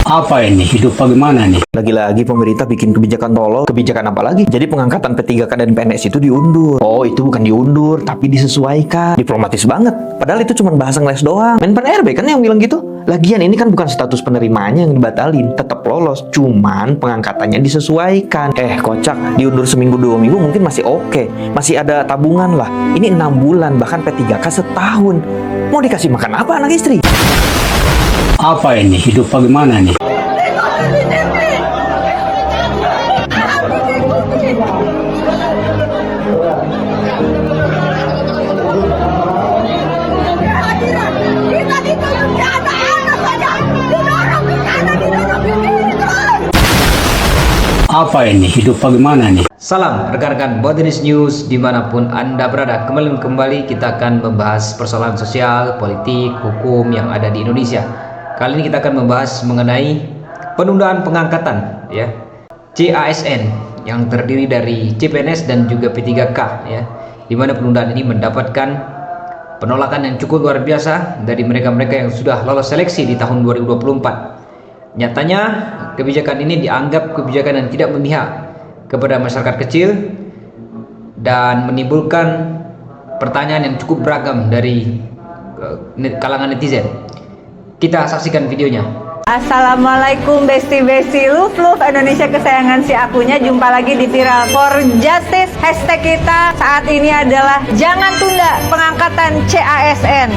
Apa ini? Hidup bagaimana nih? Lagi-lagi pemerintah bikin kebijakan tolol. Kebijakan apa lagi? Jadi pengangkatan P3K dan PNS itu diundur. Oh, itu bukan diundur, tapi disesuaikan. Diplomatis banget. Padahal itu cuma bahasa ngeles doang. Menpan RB kan yang bilang gitu. Lagian ini kan bukan status penerimanya yang dibatalin. Tetap lolos. Cuman pengangkatannya disesuaikan. Kocak. Diundur seminggu 2 minggu mungkin masih oke. Masih ada tabungan lah. Ini 6 bulan. Bahkan P3K setahun. Mau dikasih makan apa anak istri? Apa ini? Hidup bagaimana nih? Apa ini? Hidup bagaimana nih? Salam rekan-rekan Botanis News dimanapun Anda berada. Kembali kita akan membahas persoalan sosial, politik, hukum yang ada di Indonesia. Kali ini kita akan membahas mengenai penundaan pengangkatan ya, CASN yang terdiri dari CPNS dan juga P3K ya, di mana penundaan ini mendapatkan penolakan yang cukup luar biasa dari mereka-mereka yang sudah lolos seleksi di tahun 2024. Nyatanya kebijakan ini dianggap kebijakan yang tidak memihak kepada masyarakat kecil dan menimbulkan pertanyaan yang cukup beragam dari kalangan netizen. Kita saksikan videonya. Assalamualaikum besti-besti love Indonesia kesayangan si akunya. Jumpa lagi di Viral for Justice. Hashtag kita saat ini adalah jangan tunda pengangkatan CASN.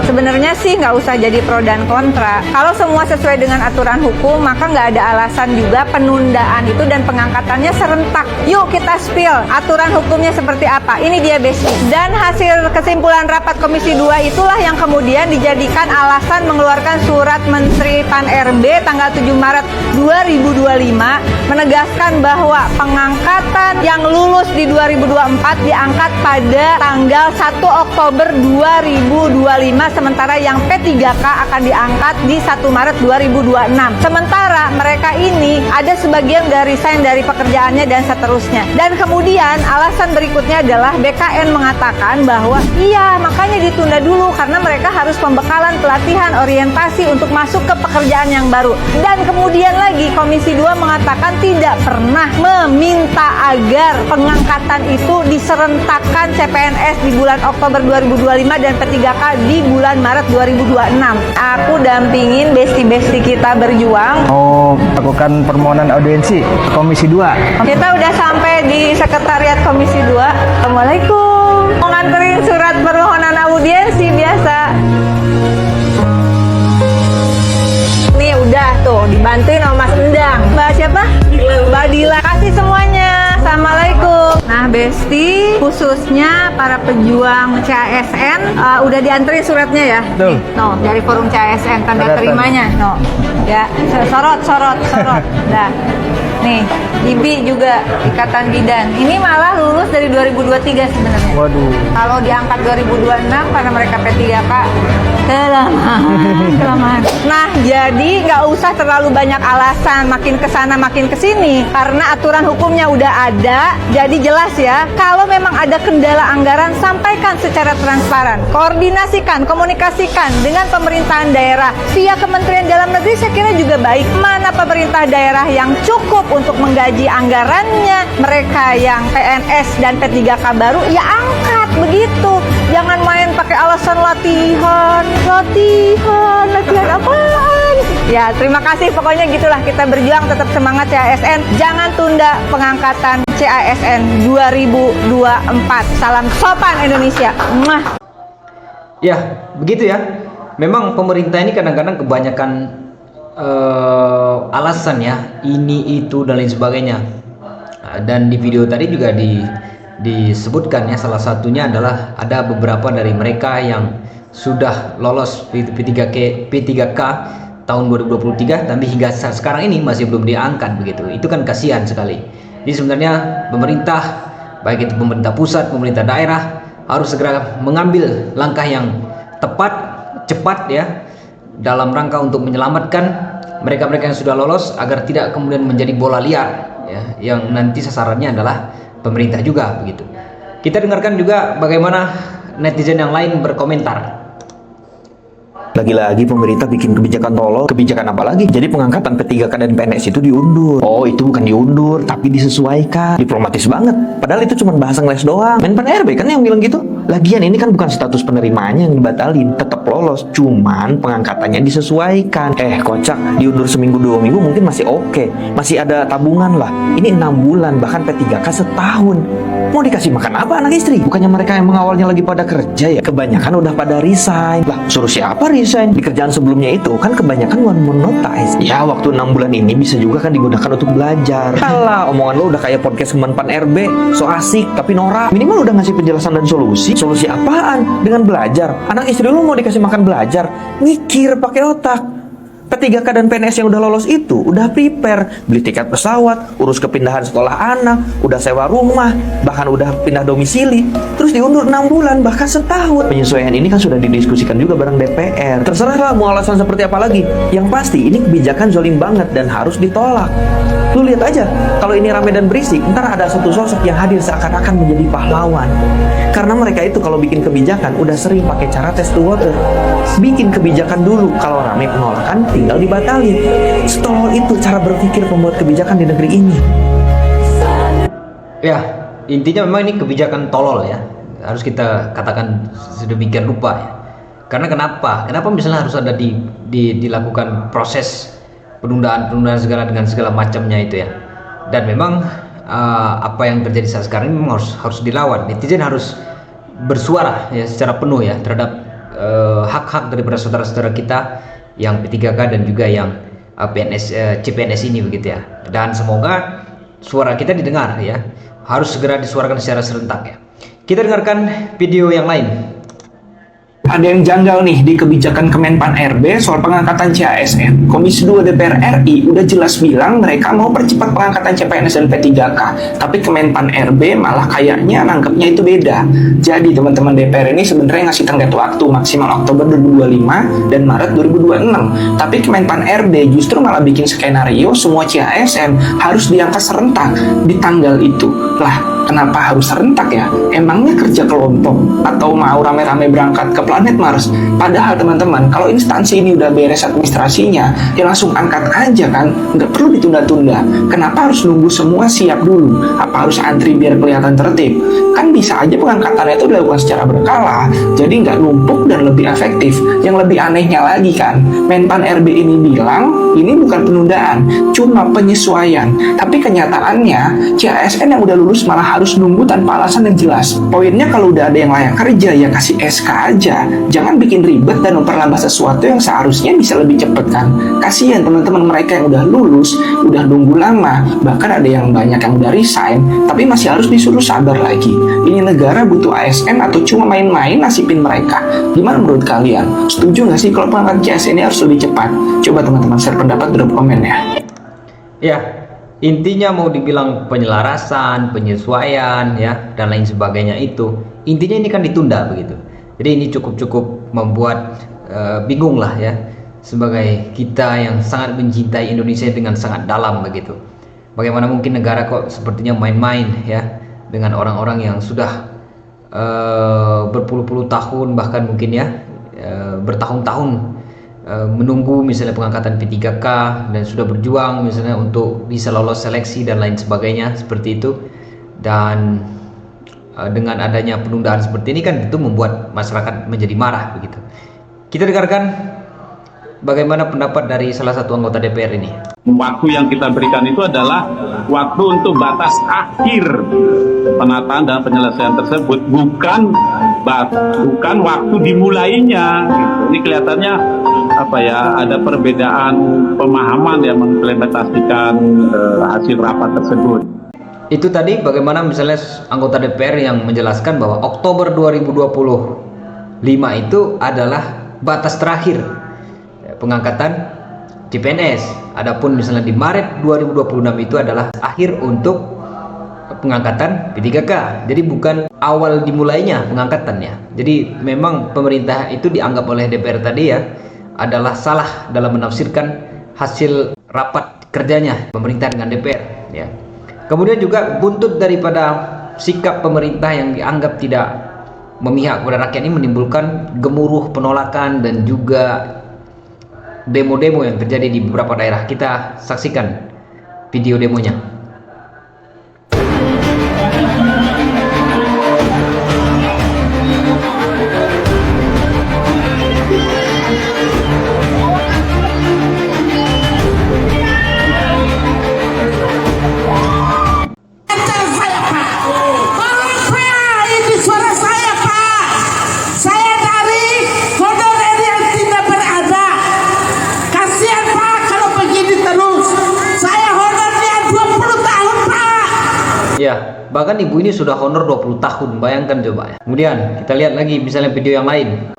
Sebenarnya sih nggak usah jadi pro dan kontra. Kalau semua sesuai dengan aturan hukum, maka nggak ada alasan juga penundaan itu dan pengangkatannya serentak. Yuk kita spill aturan hukumnya seperti apa. Ini dia besti. Dan hasil kesimpulan rapat Komisi 2 itulah yang kemudian dijadikan alasan mengeluarkan surat Menteri Pan-RB tanggal 7 Maret 2025 menegaskan bahwa pengangkatan yang lulus di 2024 diangkat pada tanggal 1 Oktober 2025, sementara yang P3K akan diangkat di 1 Maret 2026. Sementara mereka ini ada sebagian nggak resign dari pekerjaannya dan seterusnya. Dan kemudian alasan berikutnya adalah BKN mengatakan bahwa iya makanya ditunda dulu karena mereka harus pembekalan, pelatihan, orientasi untuk masuk ke pekerjaan yang baru. Dan kemudian lagi Komisi 2 mengatakan tidak pernah meminta agar pengangkatan itu diserentakkan CPNS di bulan Oktober 2025 dan P3K di bulan Maret 2026. Aku dampingin besti-besti kita berjuang. Mau lakukan permohonan audiensi Komisi 2. Kita udah sampai di Sekretariat Komisi 2. Assalamualaikum. Mau nganterin surat permohonan audiensi biasa. Nih udah tuh dibantuin sama Mas Endang. Mbak siapa? Mbak Dila. Kasih semuanya. Assalamualaikum. Nah besti, khususnya para pejuang CASN udah dianterin suratnya ya. Betul. No, dari forum CASN tanda terimanya. No, ya sorot. Dah. Nih, IBI juga Ikatan Bidan. Ini malah lulus dari 2023 sebenarnya. Waduh. Kalau diangkat 2026 karena mereka P3K kelamaan. Nah, jadi nggak usah terlalu banyak alasan makin kesana makin kesini karena aturan hukumnya udah ada. Jadi jelas ya, kalau memang ada kendala anggaran sampaikan secara transparan, koordinasikan, komunikasikan dengan pemerintahan daerah via Kementerian Dalam Negeri. Saya kira juga baik. Mana pemerintah daerah yang cukup untuk menggaji anggarannya, mereka yang PNS dan P3K baru ya angkat begitu. Jangan main pakai alasan latihan apaan. Ya terima kasih, pokoknya gitulah, kita berjuang tetap semangat CASN. Jangan tunda pengangkatan CASN 2024. Salam sopan Indonesia. Mwah. Ya, begitu ya. Memang pemerintah ini kadang-kadang kebanyakan alasan ya, ini itu dan lain sebagainya. Dan di video tadi juga disebutkan ya, salah satunya adalah ada beberapa dari mereka yang sudah lolos P3K tahun 2023 tapi hingga sekarang ini masih belum diangkat begitu. Itu kan kasihan sekali. Jadi sebenarnya pemerintah, baik itu pemerintah pusat, pemerintah daerah, harus segera mengambil langkah yang tepat, cepat ya, dalam rangka untuk menyelamatkan mereka-mereka yang sudah lolos agar tidak kemudian menjadi bola liar ya, yang nanti sasarannya adalah pemerintah juga begitu. Kita dengarkan juga bagaimana netizen yang lain berkomentar. Lagi-lagi pemerintah bikin kebijakan tolol. Kebijakan apa lagi? Jadi pengangkatan P3K dan PNS itu diundur. Oh, itu bukan diundur, tapi disesuaikan. Diplomatis banget. Padahal itu cuma bahasa ngeles doang. Menpan RB kan yang bilang gitu. Lagian ini kan bukan status penerimanya yang dibatalin, tetap lolos. Cuman pengangkatannya disesuaikan. Kocak, diundur seminggu 2 minggu mungkin masih oke. Masih ada tabungan lah. Ini 6 bulan, bahkan P3K setahun. Mau dikasih makan apa anak istri? Bukannya mereka yang mengawalnya lagi pada kerja ya? Kebanyakan udah pada resign. Lah, suruh siapa resign? Di kerjaan sebelumnya itu kan kebanyakan one monetize. Ya, waktu 6 bulan ini bisa juga kan digunakan untuk belajar. Alah, omongan lo udah kayak podcast Menpan RB. So asik, tapi norak. Minimal udah ngasih penjelasan dan solusi. Solusi apaan? Dengan belajar. Anak istri lo mau dikasih makan belajar? Mikir pakai otak. P3K dan PNS yang udah lolos itu udah prepare, beli tiket pesawat, urus kepindahan sekolah anak, udah sewa rumah, bahkan udah pindah domisili, terus diundur 6 bulan, bahkan setahun. Penyesuaian ini kan sudah didiskusikan juga bareng DPR. Terserahlah mau alasan seperti apa lagi. Yang pasti ini kebijakan zolim banget dan harus ditolak. Lu lihat aja, kalau ini rame dan berisik, ntar ada satu sosok yang hadir seakan-akan menjadi pahlawan. Karena mereka itu kalau bikin kebijakan udah sering pakai cara test the water. Bikin kebijakan dulu, kalau rame penolakan tinggal dibatalin. Setolol itu cara berpikir pembuat kebijakan di negeri ini. Ya, intinya memang ini kebijakan tolol ya. Harus kita katakan sedemikian rupa ya. Karena kenapa? Kenapa misalnya harus ada dilakukan proses penundaan segala dengan segala macamnya itu ya. Dan memang apa yang terjadi saat sekarang ini memang harus dilawan. Netizen harus bersuara ya secara penuh ya terhadap hak-hak daripada saudara-saudara kita yang P3K dan juga yang CPNS ini begitu ya. Dan semoga suara kita didengar ya. Harus segera disuarakan secara serentak ya. Kita dengarkan video yang lain. Ada yang janggal nih di kebijakan Kemenpan RB soal pengangkatan CASN. Komisi 2 DPR RI udah jelas bilang mereka mau percepat pengangkatan CPNS dan P3K. Tapi Kemenpan RB malah kayaknya nangkepnya itu beda. Jadi teman-teman DPR ini sebenarnya ngasih tenggat waktu maksimal Oktober 2025 dan Maret 2026. Tapi Kemenpan RB justru malah bikin skenario semua CASN harus diangkat serentak di tanggal itu. Lah, kenapa harus serentak ya? Emangnya kerja kelompok atau mau rame-rame berangkat ke planet Mars? Padahal teman-teman, kalau instansi ini udah beres administrasinya, ya langsung angkat aja kan, nggak perlu ditunda-tunda. Kenapa harus nunggu semua siap dulu? Apa harus antri biar kelihatan tertib? Kan bisa aja pengangkatannya itu dilakukan secara berkala, jadi nggak numpuk dan lebih efektif. Yang lebih anehnya lagi kan, Menpan RB ini bilang ini bukan penundaan, cuma penyesuaian. Tapi kenyataannya, CASN yang udah lulus malah harus nunggu tanpa alasan yang jelas. Poinnya kalau udah ada yang layak kerja ya kasih SK aja. Jangan bikin ribet dan memperlambat sesuatu yang seharusnya bisa lebih cepet kan. Kasihan teman-teman mereka yang udah lulus, udah nunggu lama, bahkan ada yang banyak yang udah resign, tapi masih harus disuruh sabar lagi. Ini negara butuh ASN atau cuma main-main nasibin mereka? Gimana menurut kalian? Setuju nggak sih kalau pengangkatan CASN ini harus lebih cepat? Coba teman-teman share pendapat, drop komen ya. Ya, intinya mau dibilang penyelarasan, penyesuaian ya dan lain sebagainya itu, intinya ini kan ditunda begitu. Jadi ini cukup membuat bingung lah ya sebagai kita yang sangat mencintai Indonesia dengan sangat dalam begitu. Bagaimana mungkin negara kok sepertinya main-main ya dengan orang-orang yang sudah berpuluh-puluh tahun bahkan mungkin ya bertahun-tahun menunggu misalnya pengangkatan P3K dan sudah berjuang misalnya untuk bisa lolos seleksi dan lain sebagainya seperti itu. Dan dengan adanya penundaan seperti ini kan itu membuat masyarakat menjadi marah begitu. Kita dengarkan bagaimana pendapat dari salah satu anggota DPR ini. Waktu yang kita berikan itu adalah waktu untuk batas akhir penataan dan penyelesaian tersebut, bukan waktu dimulainya. Ini kelihatannya ada perbedaan pemahaman yang mengimplementasikan hasil rapat tersebut. Itu tadi bagaimana misalnya anggota DPR yang menjelaskan bahwa Oktober 2025 itu adalah batas terakhir pengangkatan CPNS. Adapun misalnya di Maret 2026 itu adalah akhir untuk pengangkatan P3K. Jadi bukan awal dimulainya pengangkatannya. Jadi memang pemerintah itu dianggap oleh DPR tadi ya adalah salah dalam menafsirkan hasil rapat kerjanya pemerintah dengan DPR ya. Kemudian juga buntut daripada sikap pemerintah yang dianggap tidak memihak kepada rakyat ini menimbulkan gemuruh penolakan dan juga demo-demo yang terjadi di beberapa daerah. Kita saksikan video demonya. Ya, bahkan ibu ini sudah honor 20 tahun, bayangkan coba ya. Kemudian kita lihat lagi misalnya video yang lain.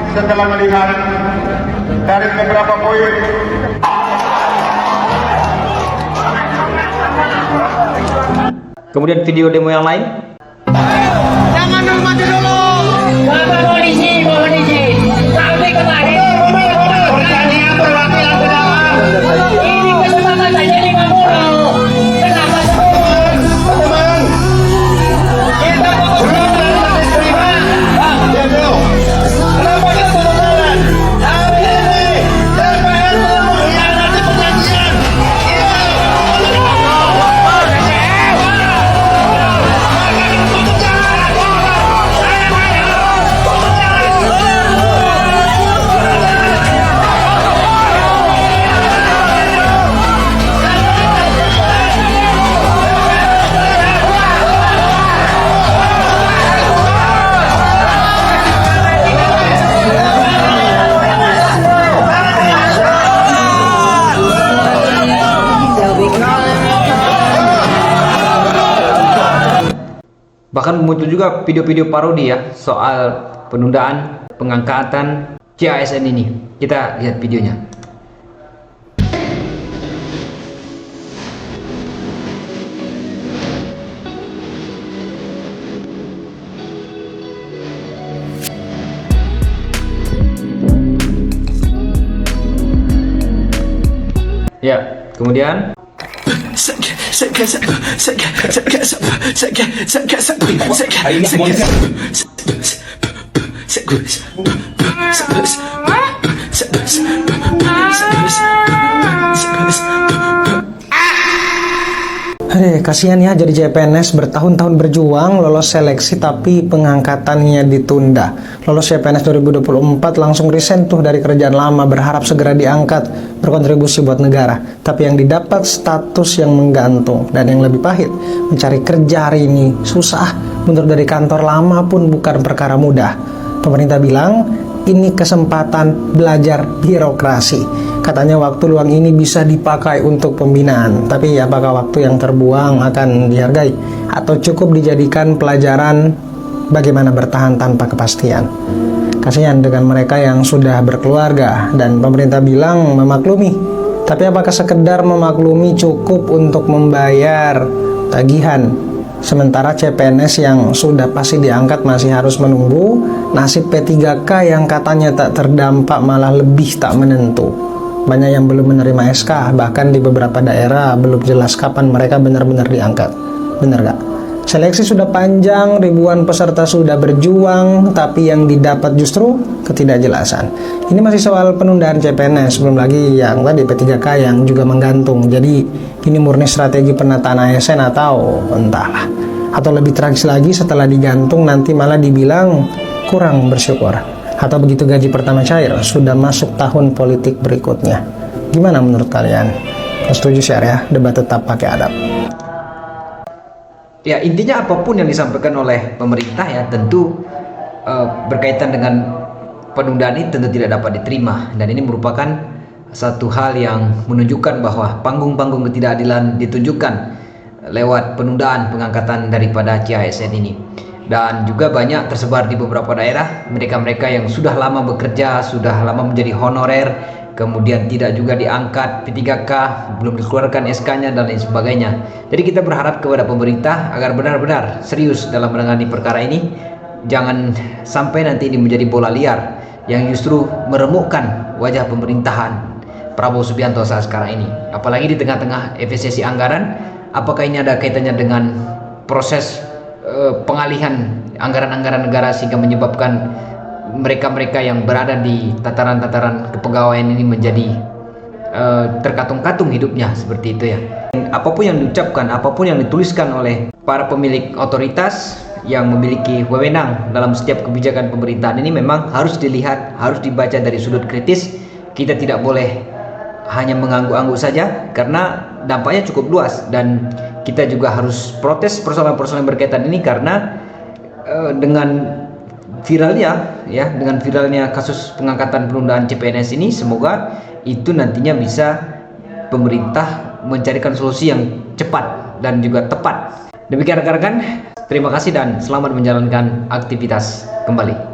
Setelah melihat dari beberapa poin Kemudian video demo yang lain. jangan mati dulu. Bapak polisi, mohon izin. Sampai kemarin pertandingan perwakilan pendapat. Ini kesempatan saya 50. Kenapa teman? Kita fokus dulu terima. Ya dulu. Kenapa kita turun? Hari ini DPR mengkhianati perjanjian. Bahkan muncul juga video-video parodi ya soal penundaan pengangkatan CASN ini. Kita lihat videonya. Ya, kemudian Kasihan ya jadi CPNS bertahun-tahun berjuang lolos seleksi tapi pengangkatannya ditunda. Lolos CPNS 2024 langsung resign tuh dari kerjaan lama, berharap segera diangkat berkontribusi buat negara. Tapi yang didapat status yang menggantung, dan yang lebih pahit, mencari kerja hari ini susah. Mundur dari kantor lama pun bukan perkara mudah. Pemerintah bilang ini kesempatan belajar birokrasi. Katanya waktu luang ini bisa dipakai untuk pembinaan. Tapi apakah waktu yang terbuang akan dihargai atau cukup dijadikan pelajaran bagaimana bertahan tanpa kepastian? Kasihan dengan mereka yang sudah berkeluarga, dan pemerintah bilang memaklumi. Tapi apakah sekedar memaklumi cukup untuk membayar tagihan? Sementara CPNS yang sudah pasti diangkat masih harus menunggu. Nasib P3K yang katanya tak terdampak malah lebih tak menentu. Banyak yang belum menerima SK, bahkan di beberapa daerah belum jelas kapan mereka benar-benar diangkat. Benar gak? Seleksi sudah panjang, ribuan peserta sudah berjuang, tapi yang didapat justru ketidakjelasan. Ini masih soal penundaan CPNS, belum lagi yang tadi P3K yang juga menggantung. Jadi ini murni strategi penataan ASN atau entahlah. Atau lebih tragis lagi, setelah digantung nanti malah dibilang kurang bersyukur. Atau begitu gaji pertama cair, sudah masuk tahun politik berikutnya? Gimana menurut kalian? Kalau setuju share ya, debat tetap pakai adab. Ya, intinya apapun yang disampaikan oleh pemerintah ya tentu berkaitan dengan penundaan ini tentu tidak dapat diterima, dan ini merupakan satu hal yang menunjukkan bahwa panggung-panggung ketidakadilan ditunjukkan lewat penundaan pengangkatan daripada CASN ini. Dan juga banyak tersebar di beberapa daerah mereka-mereka yang sudah lama bekerja, sudah lama menjadi honorer, kemudian tidak juga diangkat P3K, belum dikeluarkan SK-nya dan lain sebagainya. Jadi kita berharap kepada pemerintah agar benar-benar serius dalam menangani perkara ini. Jangan sampai nanti ini menjadi bola liar yang justru meremukkan wajah pemerintahan Prabowo Subianto saat sekarang ini. Apalagi di tengah-tengah efisiensi anggaran, apakah ini ada kaitannya dengan proses pengalihan anggaran-anggaran negara sehingga menyebabkan mereka-mereka yang berada di tataran-tataran kepegawaian ini menjadi terkatung-katung hidupnya seperti itu ya. Apapun yang diucapkan, apapun yang dituliskan oleh para pemilik otoritas yang memiliki wewenang dalam setiap kebijakan pemerintahan ini memang harus dilihat, harus dibaca dari sudut kritis. Kita tidak boleh hanya mengangguk-angguk saja karena dampaknya cukup luas, dan kita juga harus protes persoalan-persoalan yang berkaitan ini karena dengan viralnya kasus pengangkatan penundaan CPNS ini, semoga itu nantinya bisa pemerintah mencarikan solusi yang cepat dan juga tepat. Demikian rekan-rekan, terima kasih dan selamat menjalankan aktivitas kembali.